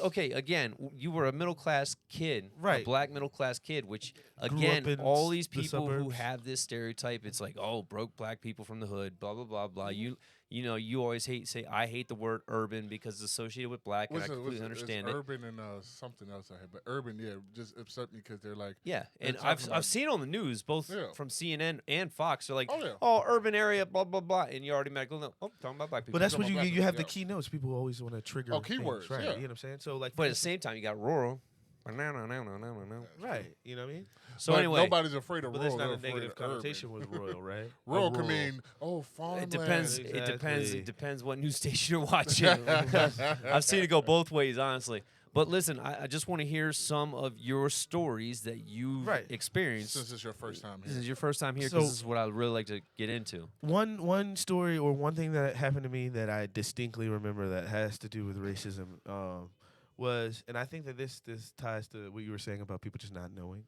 Okay, again, you were a middle class kid, a Right. black middle class kid, which Grew up again, in all these the people who suburbs. have this stereotype, it's like, oh, broke black people from the hood, blah blah blah blah. Mhm. You know, you always say I hate the word urban because it's associated with black, and I Was completely it? It's understand it. urban and something else I had, but urban, yeah, just upset me because they're like Yeah, they're and talking I've about seen on the news both yeah. from CNN and Fox. They're like, Oh yeah, oh, urban area, blah blah blah, and you automatically know, oh, talking about black But people. that's talking what about black you have people, the yeah. keynotes. People always want to trigger Oh, things, keywords, right? yeah. You know what I'm saying? So like, But at the same time, you got rural. No, no, no, no, no, no. That's true. right? You know what I mean? So But anyway, nobody's afraid of But rural. there's not They're a afraid negative of urban. connotation with rural, right? Rural Or can mean farmland. it depends. Exactly. It depends what news station you're watching. I've seen it go both ways, honestly. But listen, I just want to hear some of your stories that you've Right. experienced. Since it's your first time This here. is your first time here So- because this is what I'd really like to get into. One story or one thing that happened to me that I distinctly remember that has to do with racism was, and I think that this ties to what you were saying about people just not knowing.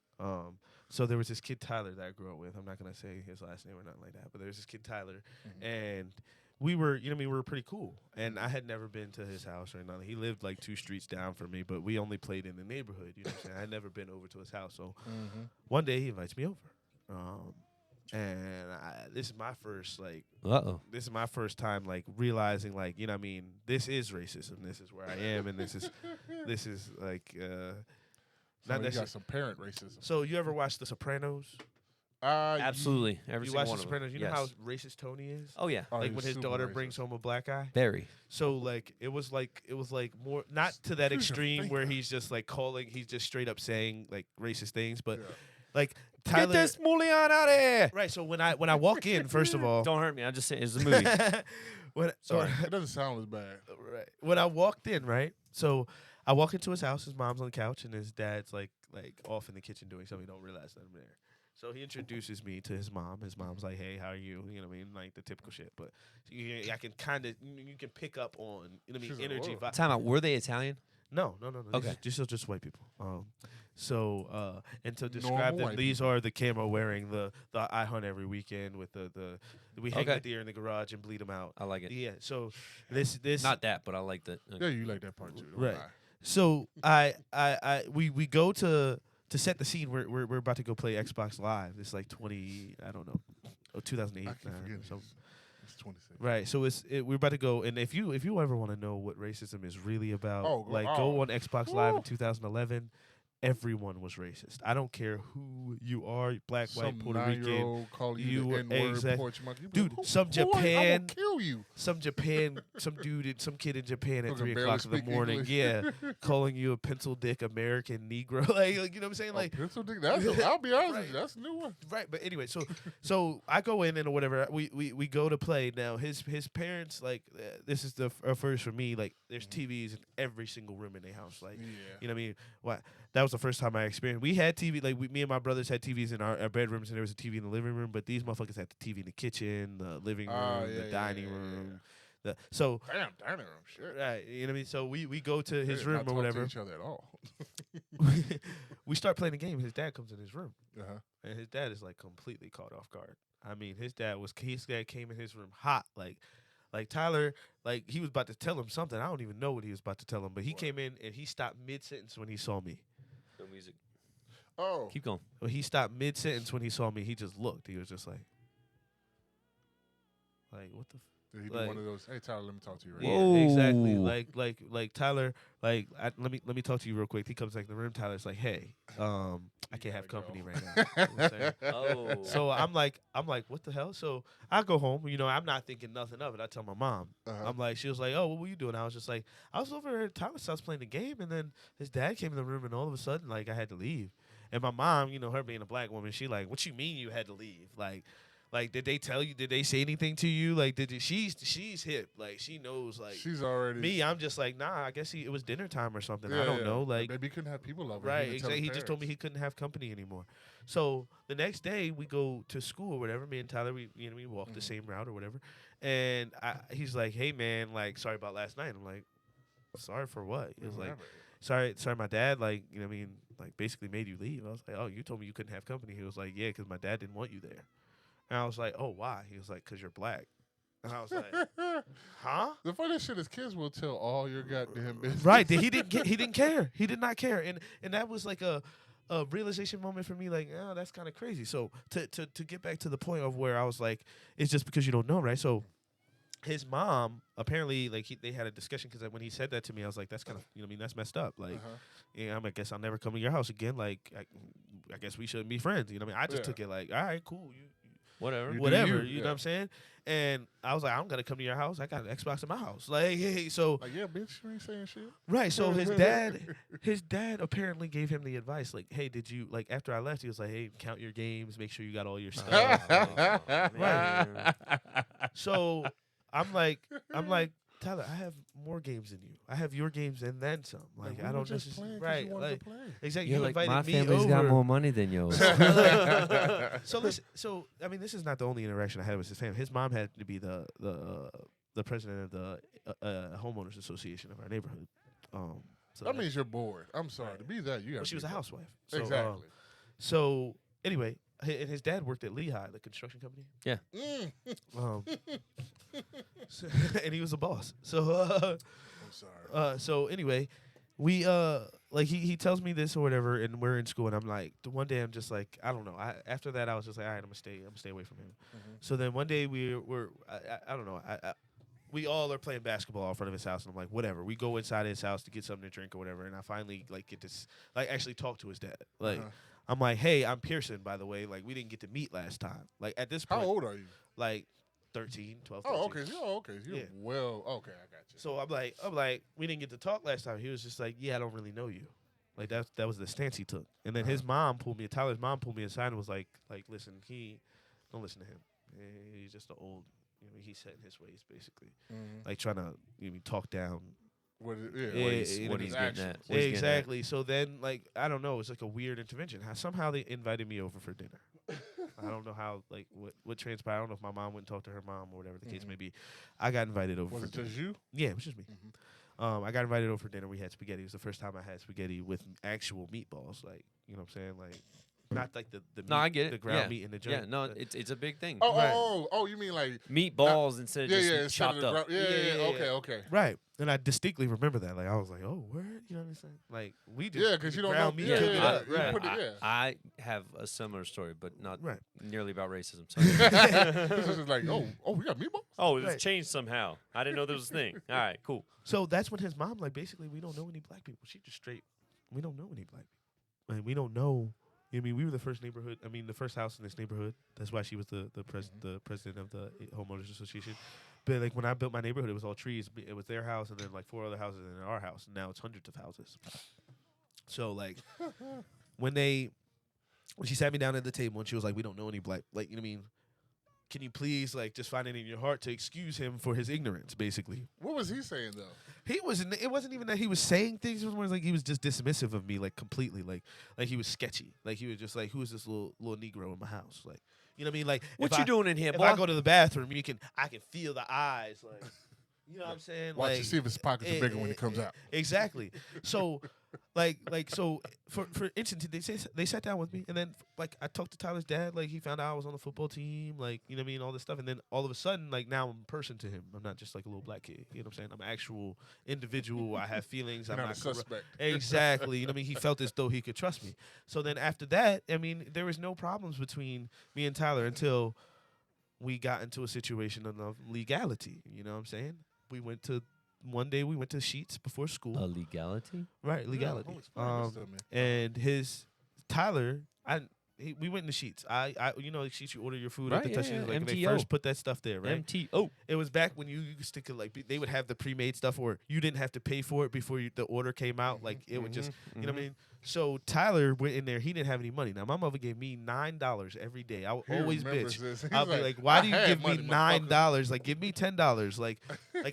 So there was this kid Tyler that I grew up with. I'm not gonna say his last name or nothing like that, but there was this kid Tyler, and we were, you know, what I mean, we were pretty cool. And I had never been to his house or nothing. He lived like 2 streets down from me, but we only played in the neighborhood. You know what I'm saying? I had never been over to his house. So one day he invites me over. And this is my first this is my first time like realizing like, you know what I mean, this is racism. This is where I am, and this is like So not you necessarily. got some parent racism. So you ever watch The Sopranos? Absolutely, every You single watch one The of them. Sopranos. You know Yes. how racist Tony is. Oh yeah, Oh, Like he when was his super daughter racist. brings home a black guy. very. So like it was like more not to that Use your extreme where finger. he's just like he's just straight up saying like racist things, but Yeah. like Tyler. Get this Mulian out of here! Right. So when I walk in, first of all, Don't hurt me. I'm just saying it's a movie. Sorry, it doesn't sound as bad. right. When I walked in, right? So I walk into his house, his mom's on the couch and his dad's like off in the kitchen doing something. He don't realize that I'm there. So he introduces me to his mom. His mom's like, "Hey, how are you?" You know what I mean? Like the typical shit. But I can kind of you can pick up on, you know what I She's mean, like, energy. "Whoa." Vi- Time out. Were they Italian? No. Okay. Just white people. And to describe them, white these are the camo wearing the I hunt every weekend with the we hang Okay. the deer in the garage and bleed them out. I like it. Yeah. So this Not that, but I like that. Yeah, you like that part too. don't Right. lie. So we go to set the scene. We're about to go play Xbox Live. It's like 2008. I keep forgetting. So It's 26. right. So we're about to go. And if you ever want to know what racism is really about, Oh, go on Xbox Live in 2011. Everyone was racist. I don't care who you are, black, white, Some Puerto Rican. 9-year-old calling you you the were- N-word, exact- porch monkey. You be Dude, like, some who are you? I Japan- will kill you. Some kid in Japan at Who can 3 barely o'clock in the speak morning, English. yeah, calling you a pencil dick American Negro, like you know what I'm saying, like pencil dick. I'll be honest Right. with you. That's a new one. right. But anyway, so I go in and or whatever. We go to play. Now his parents like this is the first for me. Like there's TVs in every single room in their house. Like Yeah. you know what I mean. What that was the first time I experienced. We had TV. Like me and my brothers had TVs in our bedrooms, and there was a TV in the living room. But these motherfuckers had the TV in the kitchen, the living room, Oh, the yeah, dining yeah, yeah, room. So Damn, dining room. Shit. right, you know what I mean. So we go to his They did room not or talk whatever. To each other at all. We start playing the game. His dad comes in his room, Uh-huh. and his dad is like completely caught off guard. I mean, his dad came in his room hot, like Tyler, like he was about to tell him something. I don't even know what he was about to tell him, but he came in and he stopped mid sentence when he saw me. No music. Oh. Keep going. Well, he stopped mid sentence when he saw me. He just looked. He was just like what the. Did he do like- one of those? Hey, Tyler, let me talk to you right Yeah, now. Whoa. exactly. Like Tyler, let me talk to you real quick. He comes like in the room. Tyler's like, hey, I can't have gotta company go. right now. You know what I'm saying? Oh. So I'm like, what the hell? So I go home. You know, I'm not thinking nothing of it. I tell my mom. Uh-huh. I'm like, she was like, oh, what were you doing? I was just like, I was over at Tyler's house playing the game, and then his dad came in the room, and all of a sudden, like, I had to leave. And my mom, you know, her being a black woman, she like, what you mean you had to leave? Like, did they tell you? Did they say anything to you? Like, she's hip. Like, she knows. Like, She's already me, I'm just like, nah. I guess it was dinner time or something. Yeah, I don't yeah. know. Like, maybe he couldn't have people over. right? didn't tell Exactly. his He just told me parents. he couldn't have company anymore. So the next day we go to school or whatever. Me and Tyler, we walk the same route or whatever. And he's like, hey man, like sorry about last night. I'm like, sorry for what? He was like, sorry, my dad, like, you know what I mean, like basically made you leave. I was like, oh, you told me you couldn't have company. He was like, yeah, because my dad didn't want you there. And I was like, oh, why? He was like, because you're black. And I was like, huh? The funny shit is kids will tell all your goddamn business. Right. He didn't care. He did not care. And that was like a realization moment for me, like, oh, that's kind of crazy. So to get back to the point of where I was like, it's just because you don't know, right? So his mom apparently, like, they had a discussion because when he said that to me, I was like, that's kind of, you know what I mean, that's messed up. Like, yeah, I guess I'll never come to your house again. Like, I guess we shouldn't be friends. You know what I mean? I just took it like, all right, cool. Whatever. You do Whatever. you, You know what I'm saying? And I was like, I don't gotta come to your house. I got an Xbox in my house. Like, hey, so Like, yeah, bitch, you ain't saying shit. right. So his dad apparently gave him the advice, like, hey, did you, like, after I left, he was like, hey, count your games, make sure you got all your stuff. Man. So I'm like, Tyler, I have more games than you. I have your games and then some. Like, I don't necessarily right. Like, exactly. You're You like, invited my me family's over. got more money than yours. So listen, so I mean, this is not the only interaction I had with his family. His mom had to be the president of the homeowners association of our neighborhood. So That means you're bored. I'm sorry. Right. To be that, you got well, she was a housewife. So, Exactly. so anyway, and his dad worked at Lehigh, the construction company. Mm. Um, and he was a boss. So I'm sorry. so anyway, we like he tells me this or whatever, and we're in school, and I'm like, one day I'm just like, I don't know. After that I was just like, all right, I'm gonna stay away from him. So then one day we're I don't know. We all are playing basketball in front of his house, and I'm like, whatever. We go inside his house to get something to drink or whatever, and I finally like get to like actually talk to his dad. Like I'm like, hey, I'm Pearson, by the way. Like, we didn't get to meet last time. Like, at this point, How old are you? like 13, 12, 13. Oh, okay. Okay. You're Yeah. well. Okay, I got you. So I'm like, we didn't get to talk last time. He was just like, yeah, I don't really know you. Like, that was the stance he took. And then his mom pulled me, Tyler's mom pulled me aside and was like, listen, don't listen to him. He's just an old, he's set in his ways, basically. Like, trying to talk down. What is, What he's getting action. at. What he's getting at. Exactly. So then, like, I don't know. It's like a weird intervention. Somehow they invited me over for dinner. I don't know how, like, what transpired. I don't know if my mom went and talked to her mom or whatever the case may be. I got invited over Was for it dinner. just you? Yeah, it was just me. I got invited over for dinner. We had spaghetti. It was the first time I had spaghetti with actual meatballs. Like, you know what I'm saying? Like, not like the meat, No, I get it. the ground Yeah. meat in the Yeah, joint. no, it's a big thing. Oh, you mean like Meatballs instead of just instead chopped of the up. Okay. Right. And I distinctly remember that. Like, I was like, oh, word? You know what I'm saying? Like, we just Yeah, because you don't know. ground meat, Yeah, cook it yeah, up. you Right. put it- I have a similar story, but not Right. nearly about racism. This is just like, we got meatballs. Oh, it was Right. changed somehow. I didn't know there was a thing. All right, cool. So that's when his mom, like, basically, we don't know any black people. She just straight, we don't know any black people. And we don't know. I mean, we were the first neighborhood. I mean, the first house in this neighborhood. That's why she was the president of the homeowners association. But like when I built my neighborhood, it was all trees. It was their house, and then like 4 other houses, and then our house. And now it's hundreds of houses. So like when she sat me down at the table and she was like, "We don't know any black." Like, you know what I mean? Can you please like just find it in your heart to excuse him for his ignorance, basically? What was he saying though? He wasn't. It wasn't even that he was saying things. It was more like he was just dismissive of me, like completely. Like he was sketchy. Like he was just like, "Who is this little Negro in my house?" Like, you know what I mean? Like, What if you I- doing in here, If boy? I go to the bathroom, I can feel the eyes. Like, you know what I'm saying? Watch like, to see if his pockets are bigger when he comes out. Exactly. So, so for instance, they sat down with me, and then like I talked to Tyler's dad. Like he found out I was on the football team. Like, you know what I mean, all this stuff, and then all of a sudden, like now I'm a person to him. I'm not just like a little black kid. You know what I'm saying? I'm an actual individual. I have feelings. You're I'm not a corru- suspect. Exactly. You know what I mean? He felt as though he could trust me. So then after that, I mean, there was no problems between me and Tyler until we got into a situation of legality. You know what I'm saying? One day we went to Sheets before school. A legality? Right, legality. Yeah, explain this to me. And Tyler, we went in the Sheets. You know, Sheets, you order your food at Right, the touch. yeah, Like, they MTO. first put that stuff there, right? MTO. It was back when you used to they would have the pre-made stuff, or you didn't have to pay for it before the order came out. Like it would just, you know what I mean. So Tyler went in there. He didn't have any money. Now my mother gave me $9 every day. I would He always remembers bitch. this. He's I'll be like, why "I do you had give me money, motherfucker." $9? Like, give me $10. Like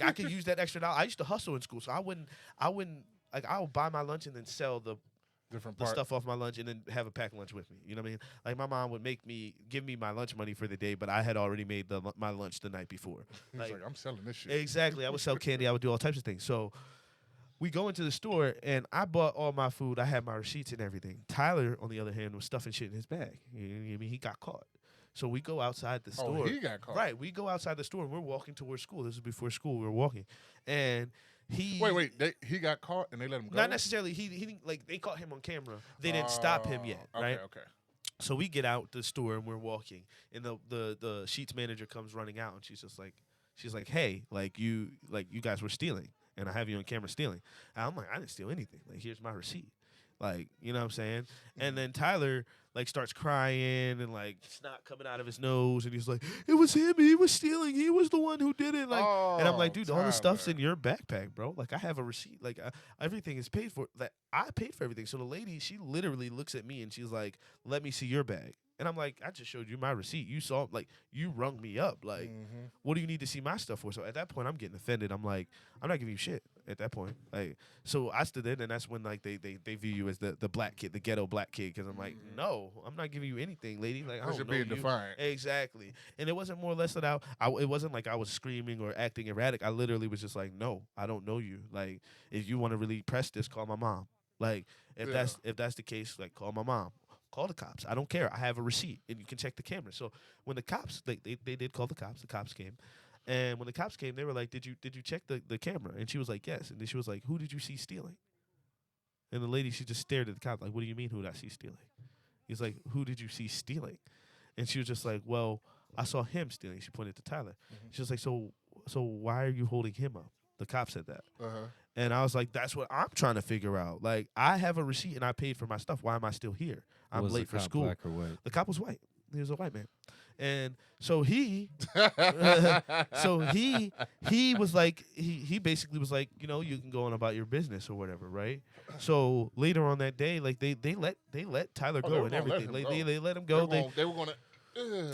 I could use that extra dollar. I used to hustle in school, so I wouldn't like I would buy my lunch and then sell the Different the part. stuff off my lunch and then have a packed lunch with me. You know what I mean? Like my mom would give me my lunch money for the day, but I had already made my lunch the night before. He's like, I'm selling this shit. Exactly. I would sell candy. I would do all types of things. So we go into the store, and I bought all my food. I had my receipts and everything. Tyler, on the other hand, was stuffing shit in his bag. You know what I mean? He got caught. So we go outside the Oh, store. he got caught. Right, we go outside the store and we're walking towards school. This is before school. We were walking, and he Wait. He got caught and they let him go. not necessarily he didn't, like they caught him on camera. They didn't stop him yet, right? Okay. So we get out the store and we're walking, and the Sheets manager comes running out, and she's like, hey, like you guys were stealing, and I have you on camera stealing. And I'm like, I didn't steal anything. Like, here's my receipt. Like, you know what I'm saying? And then Tyler like starts crying and like snot coming out of his nose, and he's like, it was him. He was stealing. He was the one who did it. Like, and I'm like, dude, all the stuff's in your backpack, bro. Like, I have a receipt. Like, everything is paid for. Like, I paid for everything. So the lady, she literally looks at me and she's like, let me see your bag. And I'm like, I just showed you my receipt. You saw, like, you rung me up. Like, what do you need to see my stuff for? So at that point, I'm getting offended. I'm like, I'm not giving you shit at that point. Like, so I stood in, and that's when, like, they view you as the black kid, the ghetto black kid. Because I'm like, no, I'm not giving you anything, lady. Like, I don't You're know being you. defiant. Exactly. And it wasn't more or less that it wasn't like I was screaming or acting erratic. I literally was just like, no, I don't know you. Like, if you want to really press this, call my mom. Like, if that's the case, like, call my mom. Call the cops. I don't care. I have a receipt, and you can check the camera. So when the cops, they did call the cops came. And when the cops came, they were like, did you check the camera? And she was like, yes. And then she was like, who did you see stealing? And the lady, she just stared at the cop like, what do you mean, who did I see stealing? He's like, who did you see stealing? And she was just like, well, I saw him stealing. She pointed to Tyler. She was like, so why are you holding him up? The cop said that. And I was like, that's what I'm trying to figure out. Like, I have a receipt and I paid for my stuff. Why am I still here? I'm Was late the for cop school. black or white? The cop was white. He was a white man. And so he was like, he basically was like, you know, you can go on about your business or whatever, right? So later on that day, like they let Tyler they go were and gonna let everything. him Like go. they let him go. They were going to.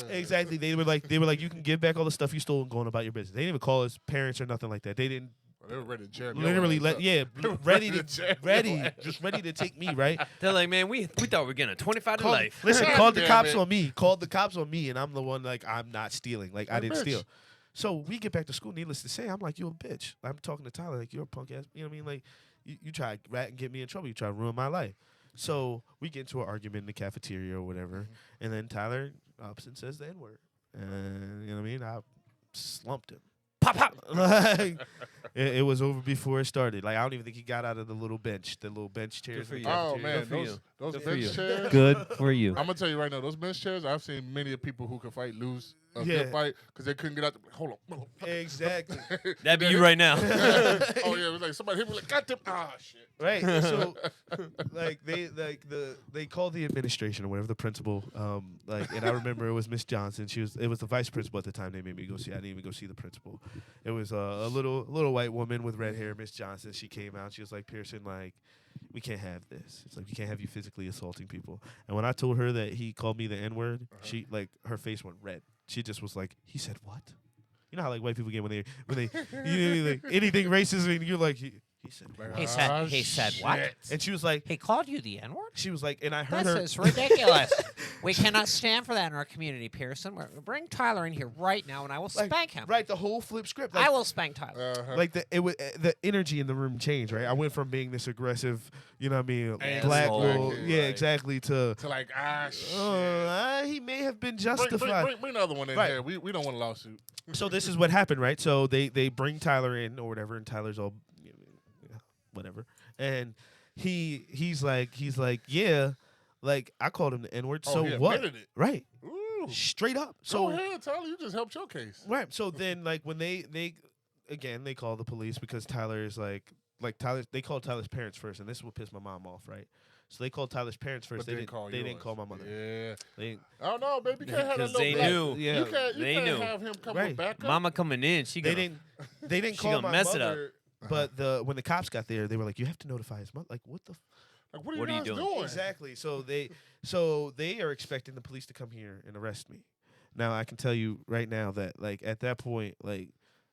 Exactly. They were like, you can give back all the stuff you stole and go on about your business. They didn't even call his parents or nothing like that. They didn't. They were ready to jam. Literally, ready jam just ready to take me, right? They're like, man, we thought we were getting a 25 to life. Listen, God called the damn cops it. on me. Called the cops on me, and I'm the one like I'm not stealing. Like I didn't bitch. steal. So we get back to school. Needless to say, I'm like, you're a bitch. I'm talking to Tyler like you're a punk ass. You know what I mean? Like you try to rat and get me in trouble. You try to ruin my life. So we get into an argument in the cafeteria or whatever, and then Tyler ups and says the N-word. And you know what I mean? I slumped him. Pop, pop. Like, it was over before it started. Like I don't even think he got out of the little bench chairs. for in you. the Oh cafeteria. man, Good for you. those Good for bench you. chairs. Good for you. I'm gonna tell you right now, those bench chairs. I've seen many of people who can fight lose a Yeah. good fight because they couldn't get out. Hold on. Exactly. That'd be you right now. Oh yeah, it was like somebody hit me like, God damn. Ah shit. Right. So, they called the administration or whatever, the principal. And I remember it was Miss Johnson. It was the vice principal at the time. They made me go see. I didn't even go see the principal. It was a little white woman with red hair, Miss Johnson. She came out. She was like, Pearson, like, we can't have this. It's like we can't have you physically assaulting people. And when I told her that he called me the N-word, she like her face went red. She just was like, he said what? You know how like white people get when they you know, like, anything racism and you're like he said what? He said what? shit. And she was like He called you the N-word? she was like and I heard This her is ridiculous. We cannot stand for that in our community, Pearson. Bring Tyler in here right now, and I will like, spank him. Right, the whole flip script. I will spank Tyler. Like the energy in the room changed, right? I went from being this aggressive, you know what I mean, Asshole. black Asshole. yeah, exactly, to To like shit. he may have been Bring justified. the other one in Right. here. We don't want a lawsuit. So this is what happened, right? So they bring Tyler in or whatever, and Tyler's all whatever, and he's like yeah, like I called him the N-word. Oh, So he what? admitted it. Right, Ooh. straight up. So So ahead, Tyler. You just helped your case. right. So then like when they call the police because Tyler is like Tyler. They called Tyler's parents first, and this is what pissed my mom off, right? So they called Tyler's parents first. But They they didn't yours. call my mother. Yeah. They didn't, I don't know, baby. You can't have that 'Cause little they black. knew. Yeah. You can't They can't knew. have him come Right. with backup. Mama coming in. they didn't She call gonna my mess it up. mother. But when the cops got there, they were like, "You have to notify his mother." Like, what the? Like, what are What you are you guys doing? doing? Exactly. So they are expecting the police to come here and arrest me. Now I can tell you right now that like at that point, like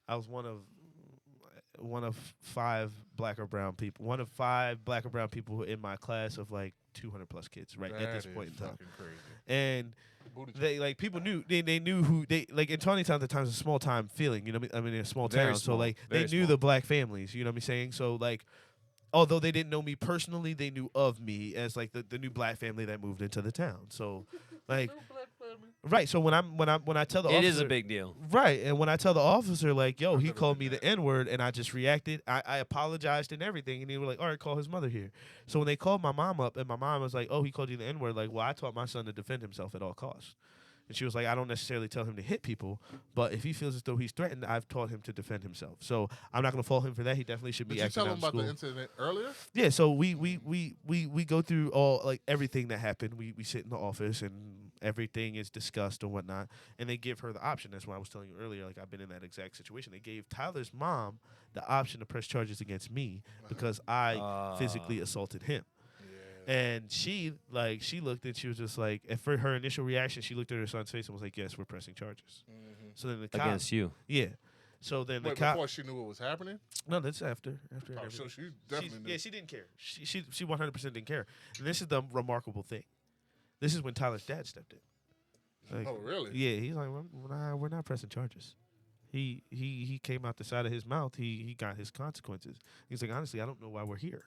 I was one of 5 black or brown people. One of 5 black or brown people in my class of like 200 plus kids. Right at this That point is in time, fucking crazy. and Booty they like people knew they knew who they like in Tawnytown at the time was a small time feeling, you know what I mean, in a small Very town. So small, like very they knew small. the black families, you know what I'm saying? So like although they didn't know me personally, they knew of me as like the new black family that moved into the town. So like feel me? Right. So when I tell the It officer, is a big deal. right, and when I tell the officer like, yo, I've he never called been me the that. N-word, and I just reacted, I apologized and everything, and they were like, all right, call his mother here. So when they called my mom up, and my mom was like, oh, he called you the N-word, like, well, I taught my son to defend himself at all costs. And she was like, I don't necessarily tell him to hit people, but if he feels as though he's threatened, I've taught him to defend himself. So I'm not going to fault him for that. He definitely should Did be you acting tell out him in about the school. incident earlier? Yeah, so we go through all like everything that happened. We sit in the office and everything is discussed and whatnot. And they give her the option. That's why I was telling you earlier, like I've been in that exact situation. They gave Tyler's mom the option to press charges against me because I physically assaulted him. And she looked and she was just like, and for her initial reaction, she looked at her son's face and was like, "Yes, we're pressing charges." So then the cop, Against you. yeah. So then the Wait, cop, before she knew what was happening? no, that's after Oh, everything. so she definitely knew. Yeah, she didn't care. She 100% didn't care. And this is the remarkable thing. This is when Tyler's dad stepped in. Like, Oh, really? yeah, he's like, we're not pressing charges. He came out the side of his mouth. He got his consequences. He's like, honestly, I don't know why we're here.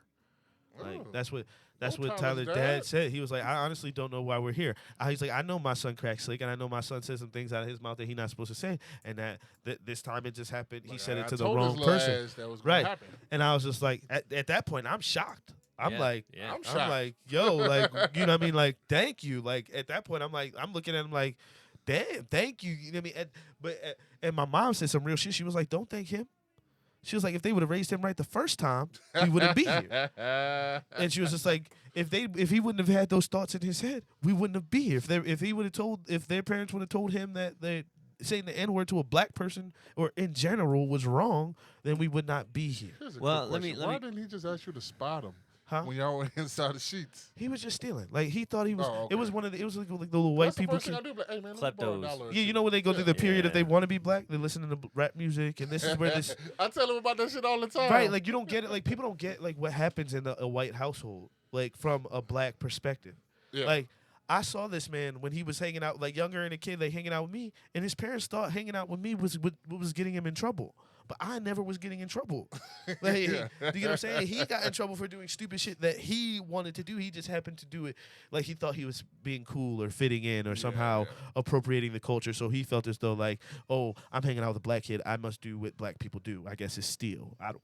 Like Oh. that's what Tyler's Tyler's dad? dad said. He was like, I honestly don't know why we're here. He's like, I know my son cracks slick, and I know my son said some things out of his mouth that he's not supposed to say, and that this time it just happened. He Like, said I it to the told his wrong little person. ass that was gonna Right. happen. And I was just like, at that point, I'm shocked. I'm Yeah, like, yeah. I'm I'm shocked. like, yo, like, you know what I mean? Like, thank you. Like, at that point, I'm like, I'm looking at him like, damn, thank you. You know what I mean? And my mom said some real shit. She was like, don't thank him. She was like, if they would have raised him right the first time, we wouldn't be here. And she was just like, if he wouldn't have had those thoughts in his head, we wouldn't have be here. If their parents would have told him that they saying the N-word to a black person or in general was wrong, then we would not be here. Here's a Well, quick let me- question. let Why me- didn't he just ask you to spot him Huh? when y'all were inside the sheets? He was just stealing. Like he thought he was. Oh, It was okay. one of the. It was like the little white That's the people. first thing I do. Like, hey man, let me borrow Kleptos. $1 or Yeah, you two. know when they go through the period if they Yeah. want to be black, they listen to the rap music, and this is where this. I tell him about that shit all the time. Right, like you don't get it. Like people don't get like what happens in a white household, like from a black perspective. Yeah. Like I saw this man when he was hanging out, like younger and a kid, like hanging out with me, and his parents thought hanging out with me was what was getting him in trouble. But I never was getting in trouble. Like, do you know what I'm saying? He got in trouble for doing stupid shit that he wanted to do. He just happened to do it like he thought he was being cool or fitting in or somehow appropriating the culture. So he felt as though like, oh, I'm hanging out with a black kid. I must do what black people do. I guess it's steal. I don't.